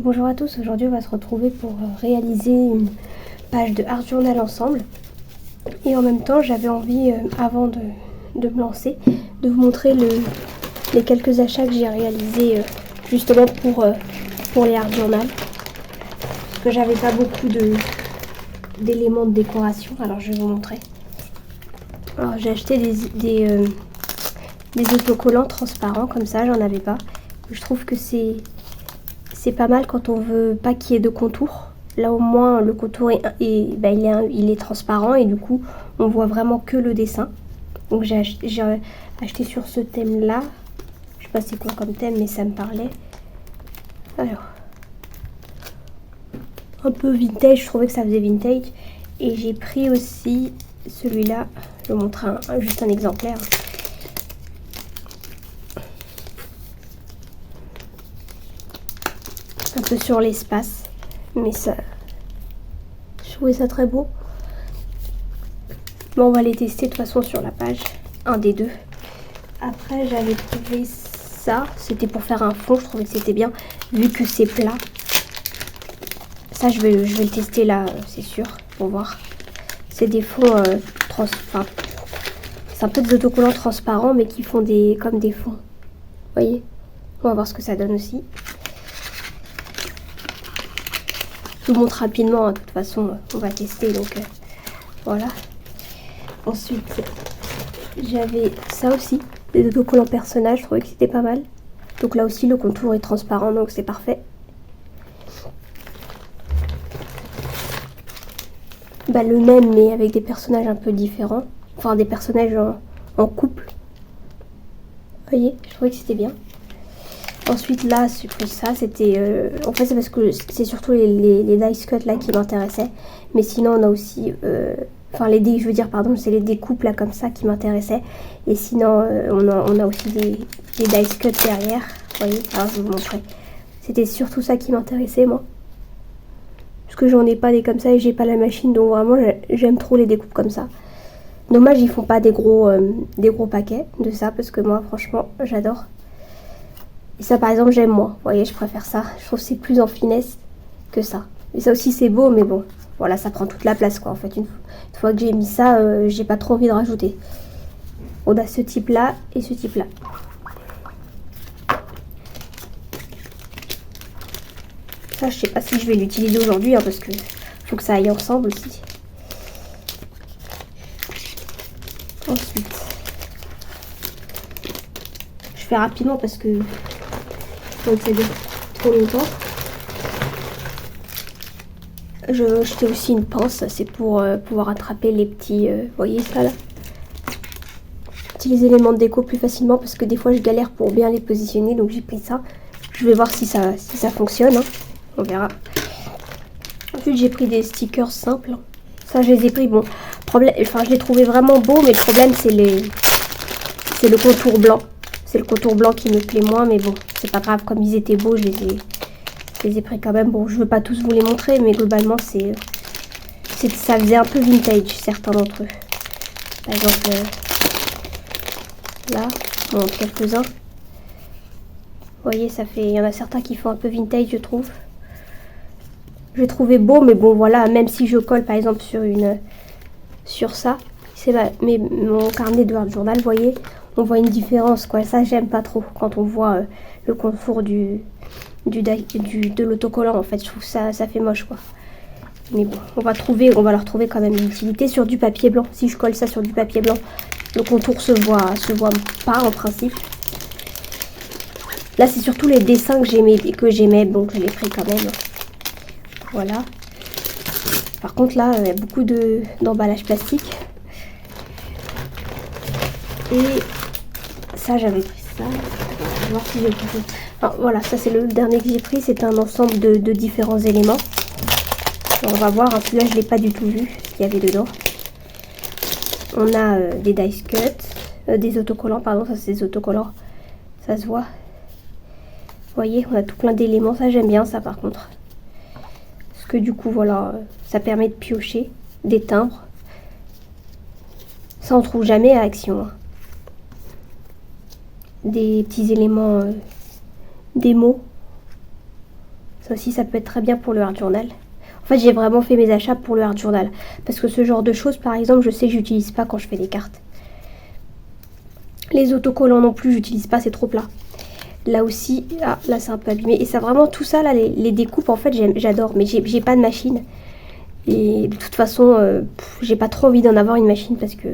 Bonjour à tous, aujourd'hui on va se retrouver pour réaliser une page de art journal ensemble. Et en même temps j'avais envie, avant de me lancer, de vous montrer les quelques achats que j'ai réalisés justement pour les art journal. Parce que j'avais pas beaucoup d'éléments de décoration, alors je vais vous montrer. Alors j'ai acheté des autocollants transparents comme ça, j'en avais pas. Je trouve que c'est pas mal quand on veut pas qu'il y ait de contour. Là au moins le contour il est transparent et du coup on voit vraiment que le dessin. Donc j'ai acheté sur ce thème là. Je sais pas c'est quoi comme thème mais ça me parlait. Alors un peu vintage, je trouvais que ça faisait vintage. Et j'ai pris aussi celui-là. Je vais vous montrer juste un exemplaire. Un peu sur l'espace, mais ça, je trouvais ça très beau. Bon, on va les tester de toute façon sur la page, un des deux. Après j'avais trouvé ça, c'était pour faire un fond, je trouvais que c'était bien vu que c'est plat. Ça je vais le tester là, c'est sûr, pour voir. C'est des fonds c'est un peu des autocollants transparents mais qui font comme des fonds. Vous voyez, on va voir ce que ça donne aussi. Je vous montre rapidement, hein. De toute façon on va tester, donc voilà. Ensuite j'avais ça aussi, des autocollants personnages, je trouvais que c'était pas mal. Donc là aussi le contour est transparent, donc c'est parfait. Bah, le même mais avec des personnages un peu différents, enfin des personnages en couple. Vous voyez, je trouvais que c'était bien. Ensuite là j'ai pris ça, c'était en fait c'est parce que c'est surtout les dice cut là qui m'intéressaient, mais sinon on a aussi c'est les découpes là comme ça qui m'intéressaient, et sinon on a aussi des dice cut derrière. Vous voyez, alors je vais vous montrer. C'était surtout ça qui m'intéressait moi, parce que j'en ai pas des comme ça et j'ai pas la machine, donc vraiment j'aime trop les découpes comme ça. Dommage ils font pas des gros paquets de ça, parce que moi franchement j'adore. Et ça par exemple j'aime moins, vous voyez, je préfère ça. Je trouve que c'est plus en finesse que ça. Et ça aussi c'est beau, mais bon, voilà, ça prend toute la place quoi. En fait, une fois que j'ai mis ça, j'ai pas trop envie de rajouter. On a ce type là et ce type là. Ça je sais pas si je vais l'utiliser aujourd'hui, hein, parce que faut que ça aille ensemble aussi. Ensuite, je fais rapidement parce que donc ça dure trop longtemps. Je vais acheter aussi une pince, c'est pour pouvoir attraper les petits, vous voyez ça là, les éléments de déco plus facilement, parce que des fois je galère pour bien les positionner, donc j'ai pris ça. Je vais voir si ça fonctionne, hein. On verra. Ensuite j'ai pris des stickers simples, ça je les ai pris, bon, je les trouvais vraiment beaux, mais le problème c'est le contour blanc. C'est le contour blanc qui me plaît moins, mais bon, c'est pas grave, comme ils étaient beaux, je les ai pris quand même. Bon, je veux pas tous vous les montrer, mais globalement, ça faisait un peu vintage, certains d'entre eux. Par exemple, là, bon, quelques-uns. Vous voyez, il y en a certains qui font un peu vintage, je trouve. Je les trouvais beaux, mais bon, voilà, même si je colle, par exemple, sur ça, mais mon carnet de art journal, vous voyez, on voit une différence, quoi. Ça j'aime pas trop quand on voit le contour de l'autocollant, en fait. Je trouve ça fait moche, quoi. Mais bon, on va leur trouver quand même une utilité sur du papier blanc. Si je colle ça sur du papier blanc, le contour se voit pas en principe. Là c'est surtout les dessins que j'aimais, donc je les pris quand même. Voilà. Par contre là il y a beaucoup d'emballage plastique. Et ça j'avais pris ça. On va voir si j'ai pris. Enfin, voilà, ça c'est le dernier que j'ai pris. C'est un ensemble de différents éléments. Alors, on va voir, hein, celui-là je l'ai pas du tout vu ce qu'il y avait dedans. On a des dice cut, des autocollants, pardon, ça c'est des autocollants. Ça se voit. Vous voyez, on a tout plein d'éléments. Ça j'aime bien ça par contre. Parce que du coup voilà, ça permet de piocher des timbres. Ça on trouve jamais à Action, hein. Des petits éléments, des mots. Ça aussi, ça peut être très bien pour le Art Journal. En fait, j'ai vraiment fait mes achats pour le Art Journal. Parce que ce genre de choses, par exemple, je sais que j'utilise pas quand je fais des cartes. Les autocollants non plus, j'utilise pas, c'est trop plat. Là aussi, ah, là c'est un peu abîmé. Et ça vraiment, tout ça, là, les découpes, en fait, j'adore. Mais j'ai pas de machine. Et de toute façon, j'ai pas trop envie d'en avoir une machine parce que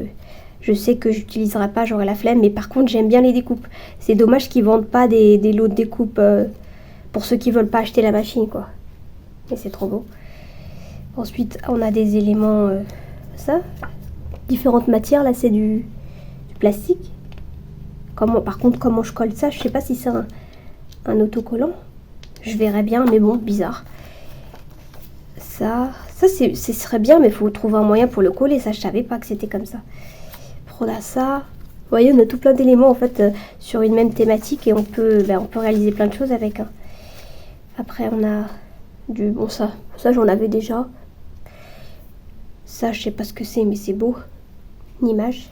je sais que j'utiliserai pas, j'aurai la flemme. Mais par contre, j'aime bien les découpes. C'est dommage qu'ils vendent pas des lots de découpes pour ceux qui veulent pas acheter la machine, quoi. Et c'est trop beau. Ensuite, on a des éléments, ça, différentes matières. Là, c'est du plastique. Par contre, comment je colle ça, je sais pas si c'est un autocollant. Je verrai bien, mais bon, bizarre. Ça ce serait bien, mais il faut trouver un moyen pour le coller. Ça, je savais pas que c'était comme ça. On a ça. Vous voyez, on a tout plein d'éléments, en fait, sur une même thématique. Et on peut réaliser plein de choses avec. Hein. Après, on a bon, ça j'en avais déjà. Ça, je sais pas ce que c'est, mais c'est beau. Une image.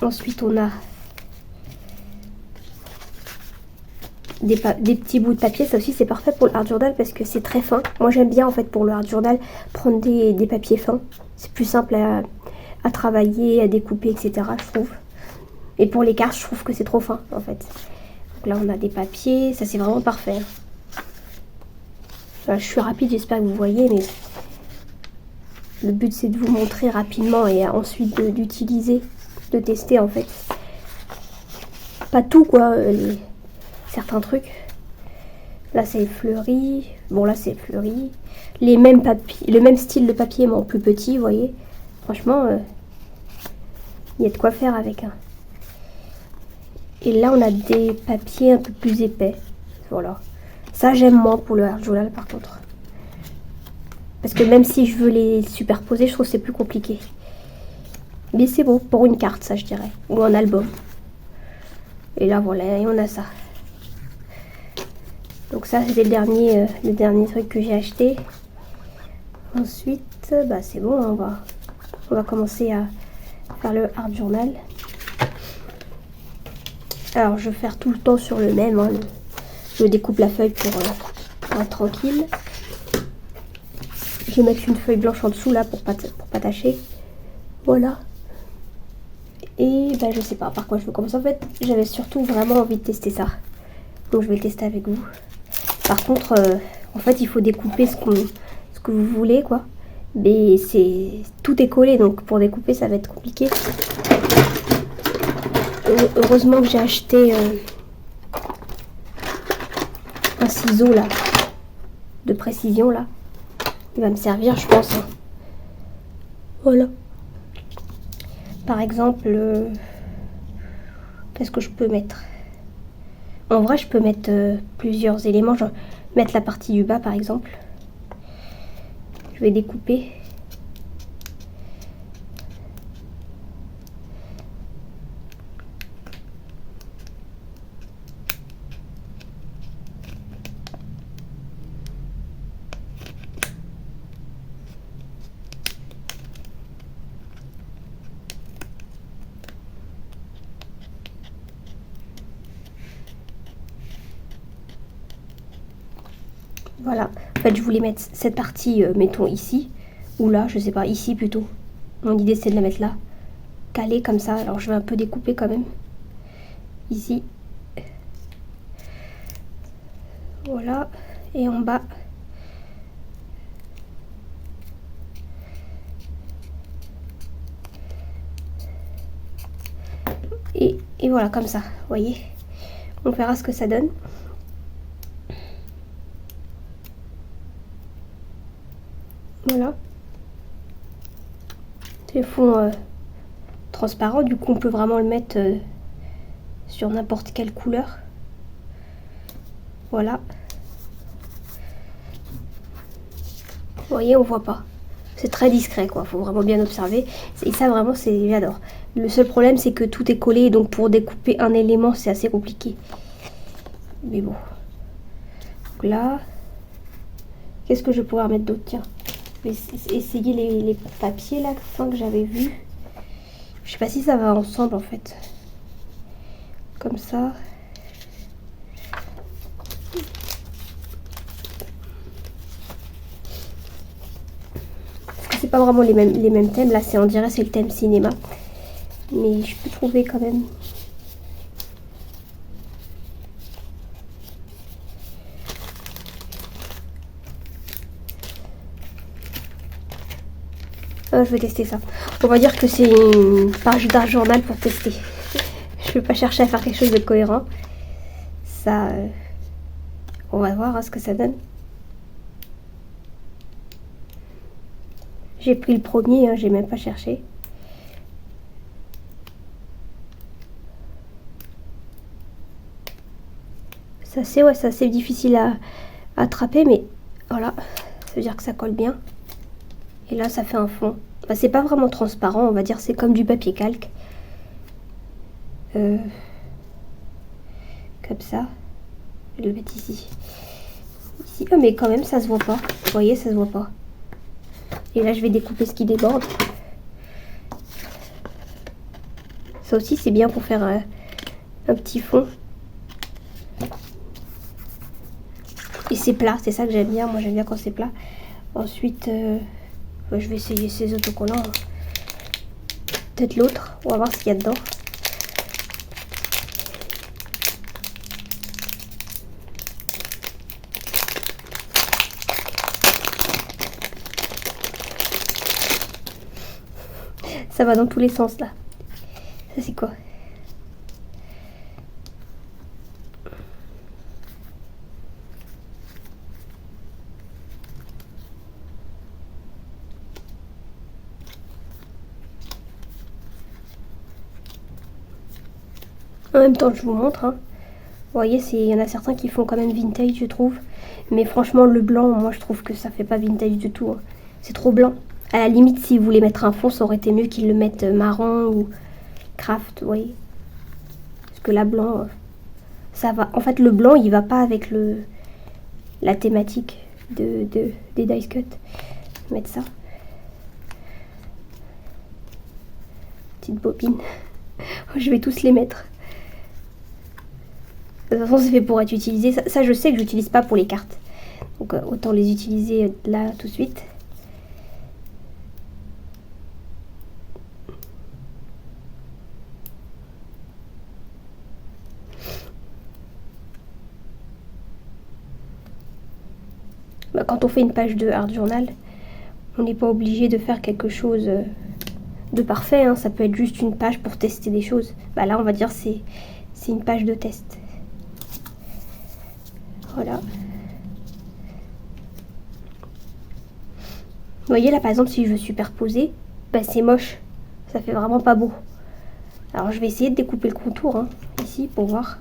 Ensuite, on a des petits bouts de papier. Ça aussi, c'est parfait pour le Art Journal parce que c'est très fin. Moi, j'aime bien, en fait, pour le Art Journal, prendre des papiers fins. C'est plus simple à travailler, à découper, etc., je trouve. Et pour les cartes, je trouve que c'est trop fin, en fait. Donc là, on a des papiers. Ça, c'est vraiment parfait. Enfin, je suis rapide, j'espère que vous voyez, mais le but, c'est de vous montrer rapidement et ensuite d'utiliser, de tester, en fait. Pas tout, quoi, certains trucs. Là, c'est fleuri. Bon, là, c'est fleuri. Le même style de papier, mais en plus petit, vous voyez. Franchement, il y a de quoi faire avec. Hein. Et là, on a des papiers un peu plus épais. Voilà. Ça, j'aime moins pour le Art Journal, par contre. Parce que même si je veux les superposer, je trouve que c'est plus compliqué. Mais c'est bon, pour une carte, ça, je dirais. Ou un album. Et là, voilà, et on a ça. Donc ça, c'est le dernier truc que j'ai acheté. Ensuite, bah c'est bon, hein, on va commencer à faire le Art Journal. Alors, je vais faire tout le temps sur le même. Hein, je découpe la feuille pour être tranquille. Je vais mettre une feuille blanche en dessous, là, pour pas tâcher. Voilà. Et bah, je sais pas par quoi je veux commencer. En fait, j'avais surtout vraiment envie de tester ça. Donc, je vais le tester avec vous. Par contre, en fait, il faut découper ce que vous voulez, quoi. Mais tout est collé, donc pour découper, ça va être compliqué. Heureusement que j'ai acheté un ciseau, là, de précision, là. Il va me servir, je pense. Hein. Voilà. Par exemple, qu'est-ce que je peux mettre ? En vrai, je peux mettre plusieurs éléments. Genre, mettre la partie du bas, par exemple. Je vais découper. Voilà. En fait, je voulais mettre cette partie, mettons ici. Ou là, je sais pas, ici plutôt. Mon idée, c'est de la mettre là. Calée comme ça. Alors, je vais un peu découper quand même. Ici. Voilà. Et en bas. Et voilà, comme ça. Vous voyez. On verra ce que ça donne. Voilà. C'est le fond transparent. Du coup, on peut vraiment le mettre sur n'importe quelle couleur. Voilà. Vous voyez, on voit pas. C'est très discret, quoi. Faut vraiment bien observer. Et ça, vraiment, j'adore. Le seul problème, c'est que tout est collé. Et donc, pour découper un élément, c'est assez compliqué. Mais bon. Donc là, qu'est-ce que je vais pouvoir mettre d'autre? Tiens. Je vais essayer les papiers, là, que j'avais vus. Je sais pas si ça va ensemble, en fait. Comme ça. c'est pas vraiment les mêmes thèmes. Là, on dirait c'est le thème cinéma. Mais je peux trouver quand même. Ah, je vais tester ça. On va dire que c'est une page d'un journal pour tester. Je vais pas chercher à faire quelque chose de cohérent. Ça, on va voir hein, ce que ça donne. J'ai pris le premier, hein, j'ai même pas cherché. C'est assez difficile à attraper, mais voilà, ça veut dire que ça colle bien. Et là, ça fait un fond. Bah, c'est pas vraiment transparent, on va dire, c'est comme du papier calque. Comme ça. Je vais le mettre ici. Ici. Ah, mais quand même, ça se voit pas. Vous voyez, ça se voit pas. Et là, je vais découper ce qui déborde. Ça aussi, c'est bien pour faire un petit fond. Et c'est plat, c'est ça que j'aime bien. Moi, j'aime bien quand c'est plat. Ensuite, je vais essayer ces autocollants. Peut-être l'autre. On va voir ce qu'il y a dedans. Ça va dans tous les sens, là. Ça, c'est quoi ? En même temps, je vous montre. Hein. Vous voyez, il y en a certains qui font quand même vintage, je trouve. Mais franchement, le blanc, moi, je trouve que ça fait pas vintage du tout. Hein. C'est trop blanc. À la limite, s'ils voulaient mettre un fond, ça aurait été mieux qu'ils le mettent marron ou craft, vous voyez. Parce que là, blanc, ça va. En fait, le blanc, il va pas avec la thématique des dice cut. Je vais mettre ça. Petite bobine. Je vais tous les mettre. De toute façon, c'est fait pour être utilisé. Ça, je sais que j'utilise pas pour les cartes. Donc, autant les utiliser là tout de suite. Bah, quand on fait une page de Art Journal, on n'est pas obligé de faire quelque chose de parfait. Hein. Ça peut être juste une page pour tester des choses. Bah, là, on va dire c'est une page de test. Voilà. Vous voyez là par exemple si je veux superposer, bah c'est moche. Ça fait vraiment pas beau. Alors je vais essayer de découper le contour hein, ici pour voir.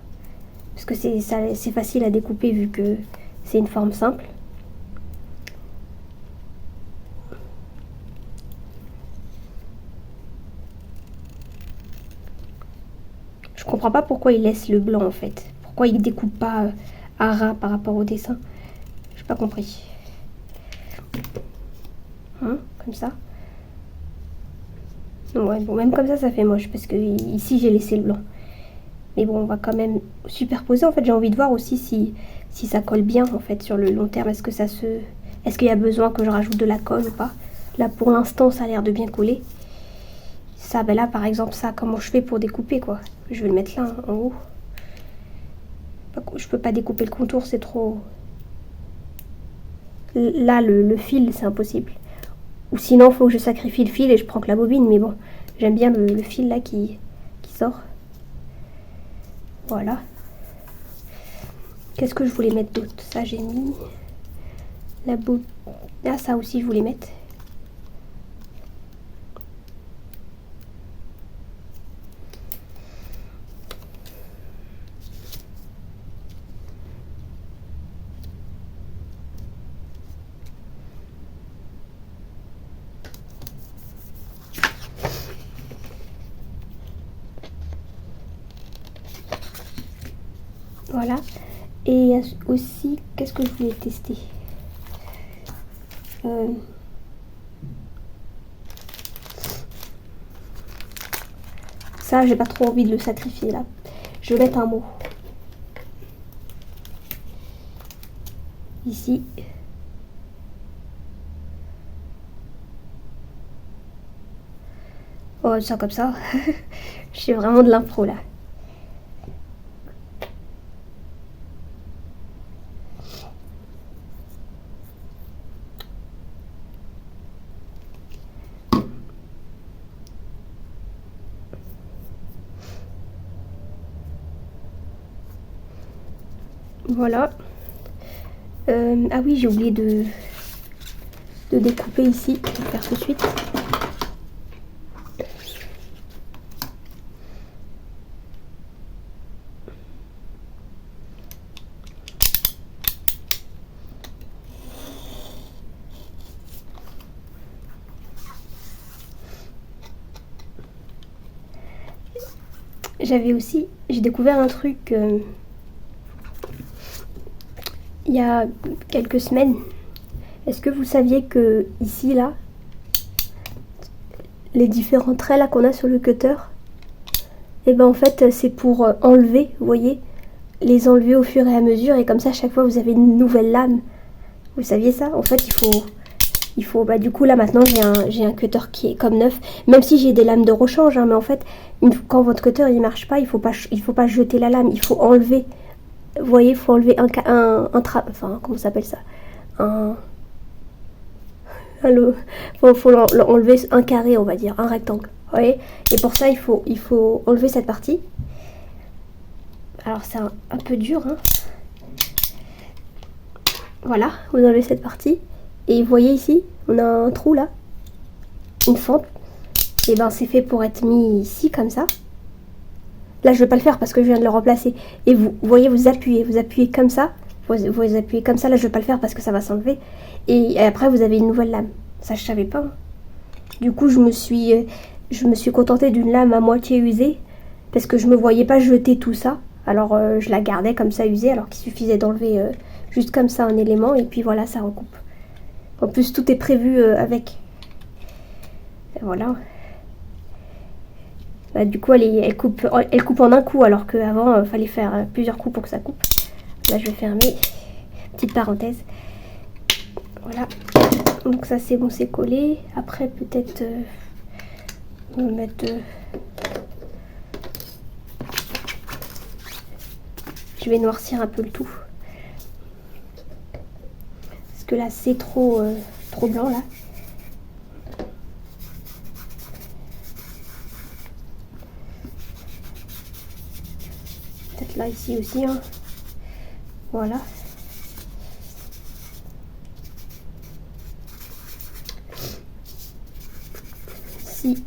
Parce que c'est facile à découper vu que c'est une forme simple. Je comprends pas pourquoi il laisse le blanc en fait. Pourquoi il découpe pas à ras par rapport au dessin. J'ai pas compris. Hein, comme ça. Ouais, bon, même comme ça fait moche parce que ici j'ai laissé le blanc. Mais bon, on va quand même superposer. En fait, j'ai envie de voir aussi si ça colle bien en fait sur le long terme. Est-ce qu'il y a besoin que je rajoute de la colle ou pas? Là, pour l'instant, ça a l'air de bien coller. Ça, ben là, par exemple, ça, comment je fais pour découper quoi? Je vais le mettre là, en haut. Je peux pas découper le contour, c'est trop... Là, le fil, c'est impossible. Ou sinon, il faut que je sacrifie le fil et je prends que la bobine. Mais bon, j'aime bien le fil là qui sort. Voilà. Qu'est-ce que je voulais mettre d'autre? Ça, j'ai mis. La bobine. Ah, ça aussi, je voulais mettre. Voilà. Et aussi, qu'est-ce que je voulais tester Ça, j'ai pas trop envie de le sacrifier là. Je vais mettre un mot. Ici. Oh, ça comme ça. Je suis vraiment de l'impro là. Voilà. Ah oui, j'ai oublié de découper ici. Je vais faire tout de suite. J'ai découvert un truc il y a quelques semaines. Est-ce que vous saviez que ici, là, les différents traits là qu'on a sur le cutter, et ben en fait c'est pour enlever, vous voyez, les enlever au fur et à mesure, et comme ça à chaque fois vous avez une nouvelle lame. Vous saviez ça? En fait il faut bah du coup là maintenant j'ai un cutter qui est comme neuf, même si j'ai des lames de rechange, hein, mais en fait quand votre cutter il marche pas, il faut pas jeter la lame, il faut enlever. Vous voyez, il faut enlever enfin comment ça s'appelle ça, faut enlever un carré, on va dire, un rectangle. Vous voyez, et pour ça il faut enlever cette partie. Alors c'est un peu dur, hein. Voilà, vous enlevez cette partie. Et vous voyez ici, on a un trou là, une fente. Et ben c'est fait pour être mis ici comme ça. Là je vais pas le faire parce que je viens de le remplacer. Et vous voyez, vous appuyez comme ça. Vous appuyez comme ça. Là je vais pas le faire parce que ça va s'enlever. Et après vous avez une nouvelle lame. Ça je savais pas. Du coup je me suis contentée d'une lame à moitié usée parce que je me voyais pas jeter tout ça. Alors je la gardais comme ça usée, alors qu'il suffisait d'enlever juste comme ça un élément et puis voilà, ça recoupe. En plus tout est prévu avec. Et voilà. Bah, du coup elle coupe en un coup, alors qu'avant fallait faire plusieurs coups pour que ça coupe. Là je vais fermer. Petite parenthèse. Voilà. Donc ça c'est bon, c'est collé. Après peut-être on va mettre je vais noircir un peu le tout. Parce que là c'est trop blanc là. Peut-être là ici aussi, hein. Voilà. Si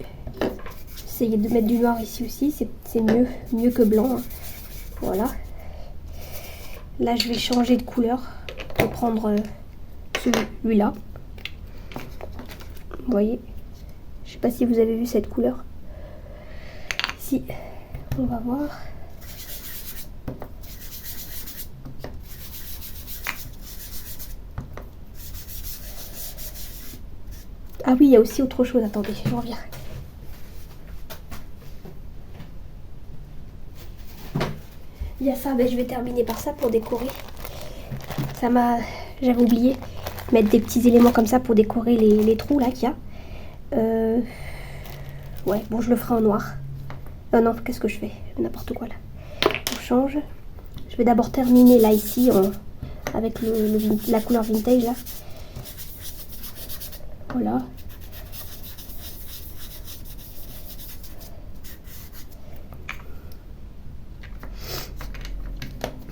essayez de mettre du noir ici aussi, c'est mieux que blanc, hein. Voilà. Là je vais changer de couleur. Je vais prendre celui-là. Vous voyez, je sais pas si vous avez vu cette couleur. Si, on va voir. Ah oui, il y a aussi autre chose. Attendez, je reviens. Il y a ça, ben, je vais terminer par ça pour décorer. J'avais oublié mettre des petits éléments comme ça pour décorer les trous là qu'il y a. Ouais, bon, je le ferai en noir. Non, qu'est-ce que je fais? N'importe quoi là. On change. Je vais d'abord terminer là ici avec la couleur vintage là. Voilà.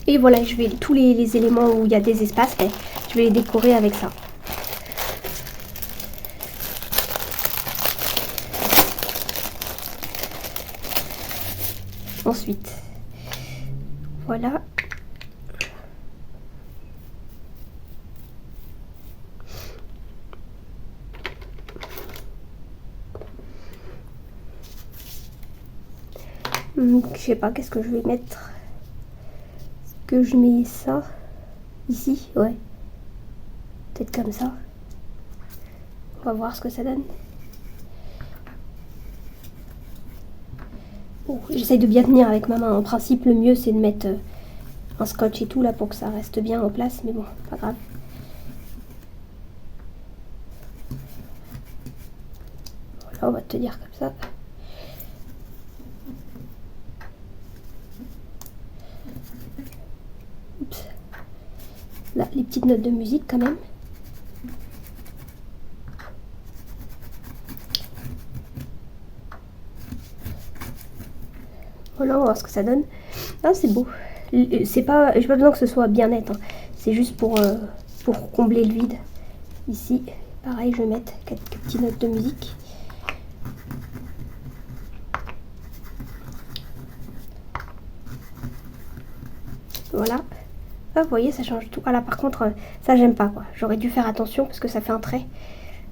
Et voilà, je vais tous les éléments où il y a des espaces, je vais les décorer avec ça. Ensuite, voilà. Je sais pas, qu'est-ce que je vais mettre? Est-ce que je mets ça ici? Ouais. Peut-être comme ça. On va voir ce que ça donne. Oh, j'essaye de bien tenir avec ma main. En principe, le mieux, c'est de mettre un scotch et tout là pour que ça reste bien en place. Mais bon, pas grave. Voilà, on va tenir comme ça. les petites notes de musique quand même. Voilà, on va voir ce que ça donne. Ah, c'est beau. C'est pas, j'ai pas besoin que ce soit bien net, hein. C'est juste pour combler le vide. Ici, pareil, je vais mettre quelques petites notes de musique. Voilà. Ah, vous voyez, ça change tout. Ah là, par contre, ça, j'aime pas, quoi. J'aurais dû faire attention parce que ça fait un trait.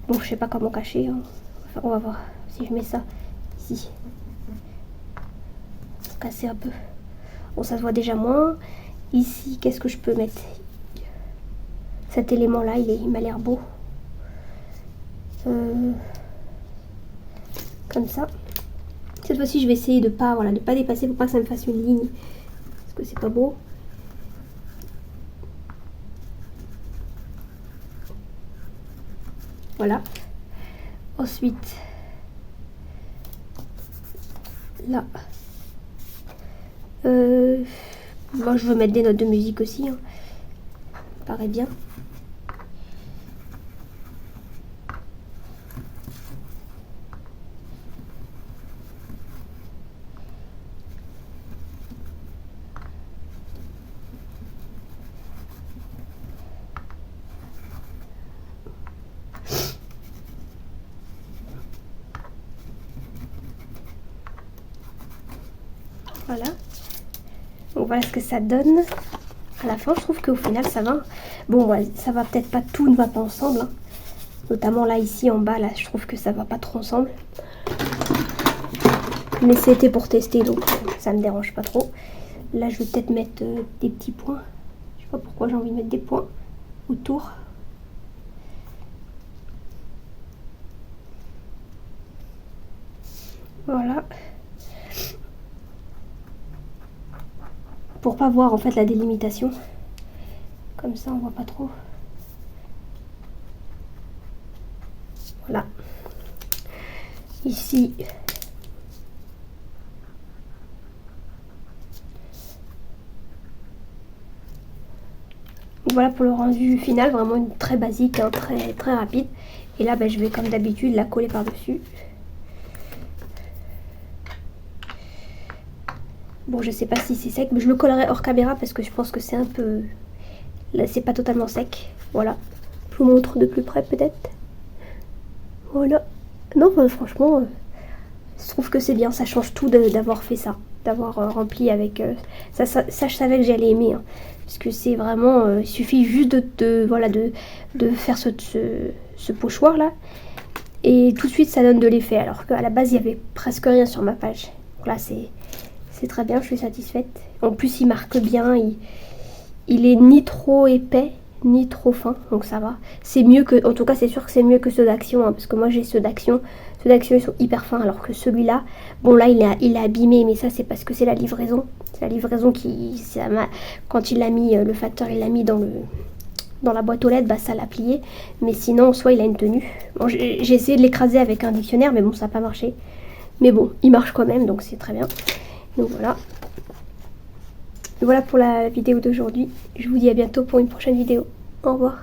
Bon, je sais pas comment cacher, hein. Enfin, on va voir si je mets ça ici. Casser un peu. Bon, ça se voit déjà moins. Ici, qu'est-ce que je peux mettre? Cet élément-là, il m'a l'air beau. Comme ça. Cette fois-ci, je vais essayer de pas dépasser pour pas que ça me fasse une ligne. Parce que c'est pas beau. Voilà. Ensuite, là. Moi, je veux mettre des notes de musique aussi, hein. Paraît bien. Voilà. Donc voilà ce que ça donne. À la fin, je trouve qu'au final, ça va. Bon, ouais, ça va peut-être pas, tout ne va pas ensemble, hein. Notamment là, ici, en bas, là, je trouve que ça va pas trop ensemble. Mais c'était pour tester, donc ça me dérange pas trop. Là, je vais peut-être mettre des petits points. Je sais pas pourquoi j'ai envie de mettre des points autour. Voilà. Pour pas voir en fait la délimitation. Comme ça, on voit pas trop. Voilà. Ici. Voilà pour le rendu final, vraiment une très basique, hein, très rapide. Et là, je vais comme d'habitude la coller par-dessus. Bon, je sais pas si c'est sec, mais je le collerai hors caméra parce que je pense que c'est un peu... Là, c'est pas totalement sec. Voilà. Je vous montre de plus près peut-être. Voilà. Non, franchement, je trouve que c'est bien. Ça change tout d'avoir fait ça. D'avoir rempli avec... Ça, je savais que j'allais aimer. Hein, parce que c'est vraiment... il suffit juste de faire ce pochoir là. Et tout de suite, ça donne de l'effet. Alors qu'à la base, il y avait presque rien sur ma page. Donc là, c'est très bien, je suis satisfaite. En plus, il marque bien, il est ni trop épais, ni trop fin, donc ça va. C'est mieux que, en tout cas, c'est sûr que c'est mieux que ceux d'action, hein, parce que moi j'ai ceux d'action. Ceux d'action, ils sont hyper fins, alors que celui-là, bon là, il est abîmé, mais ça, c'est parce que c'est la livraison. C'est la livraison qui, quand il l'a mis, le facteur, il l'a mis dans la boîte aux lettres, ça l'a plié. Mais sinon, soit il a une tenue. Bon, j'ai essayé de l'écraser avec un dictionnaire, mais bon, ça n'a pas marché. Mais bon, il marche quand même, donc c'est très bien. Donc voilà. Voilà pour la vidéo d'aujourd'hui. Je vous dis à bientôt pour une prochaine vidéo. Au revoir.